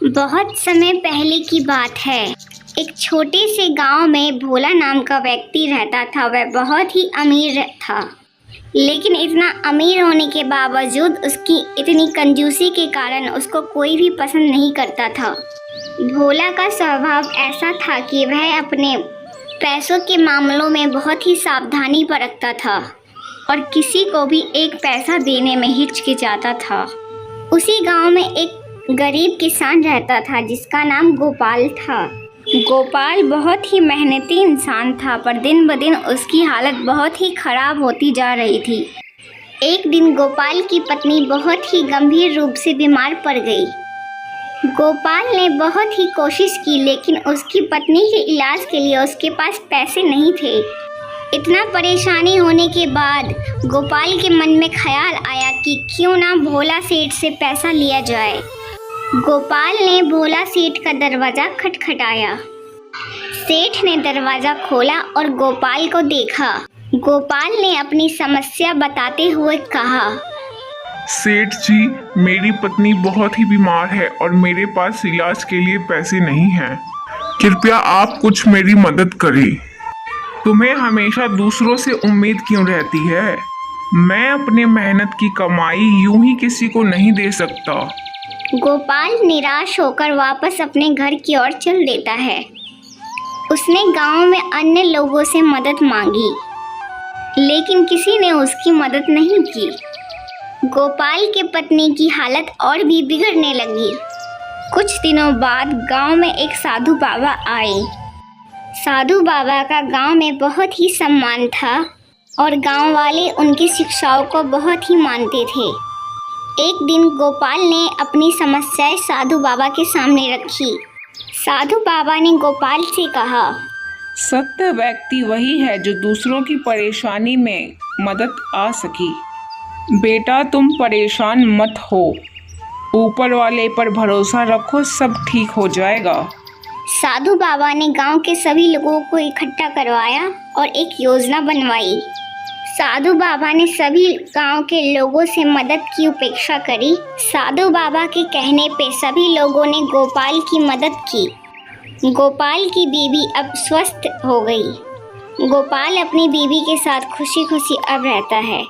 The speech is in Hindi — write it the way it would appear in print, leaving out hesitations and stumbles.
बहुत समय पहले की बात है। एक छोटे से गांव में भोला नाम का व्यक्ति रहता था। वह बहुत ही अमीर था, लेकिन इतना अमीर होने के बावजूद उसकी इतनी कंजूसी के कारण उसको कोई भी पसंद नहीं करता था। भोला का स्वभाव ऐसा था कि वह अपने पैसों के मामलों में बहुत ही सावधानी बरतता था और किसी को भी एक पैसा देने में हिचकिचाता था। उसी गांव में एक गरीब किसान रहता था जिसका नाम गोपाल था। गोपाल बहुत ही मेहनती इंसान था, पर दिन ब दिन उसकी हालत बहुत ही खराब होती जा रही थी। एक दिन गोपाल की पत्नी बहुत ही गंभीर रूप से बीमार पड़ गई। गोपाल ने बहुत ही कोशिश की, लेकिन उसकी पत्नी के इलाज के लिए उसके पास पैसे नहीं थे। इतना परेशानी होने के बाद गोपाल के मन में ख्याल आया कि क्यों ना भोला सेठ से पैसा लिया जाए। गोपाल ने भोला सेठ का दरवाज़ा खटखटाया। सेठ ने दरवाज़ा खोला और गोपाल को देखा। गोपाल ने अपनी समस्या बताते हुए कहा, सेठ जी, मेरी पत्नी बहुत ही बीमार है और मेरे पास इलाज के लिए पैसे नहीं हैं। कृपया आप कुछ मेरी मदद करें। तुम्हें हमेशा दूसरों से उम्मीद क्यों रहती है? मैं अपने मेहनत की कमाई यूं ही किसी को नहीं दे सकता। गोपाल निराश होकर वापस अपने घर की ओर चल देता है। उसने गांव में अन्य लोगों से मदद मांगी, लेकिन किसी ने उसकी मदद नहीं की। गोपाल की पत्नी की हालत और भी बिगड़ने लगी। कुछ दिनों बाद गांव में एक साधु बाबा आए। साधु बाबा का गांव में बहुत ही सम्मान था और गांव वाले उनकी शिक्षाओं को बहुत ही मानते थे। एक दिन गोपाल ने अपनी समस्याएं साधु बाबा के सामने रखी। साधु बाबा ने गोपाल से कहा, सत्य व्यक्ति वही है जो दूसरों की परेशानी में मदद आ सके। बेटा, तुम परेशान मत हो, ऊपर वाले पर भरोसा रखो, सब ठीक हो जाएगा। साधु बाबा ने गांव के सभी लोगों को इकट्ठा करवाया और एक योजना बनवाई। साधु बाबा ने सभी गांव के लोगों से मदद की उपेक्षा करी। साधु बाबा के कहने पे सभी लोगों ने गोपाल की मदद की। गोपाल की बीवी अब स्वस्थ हो गई। गोपाल अपनी बीवी के साथ खुशी खुशी अब रहता है।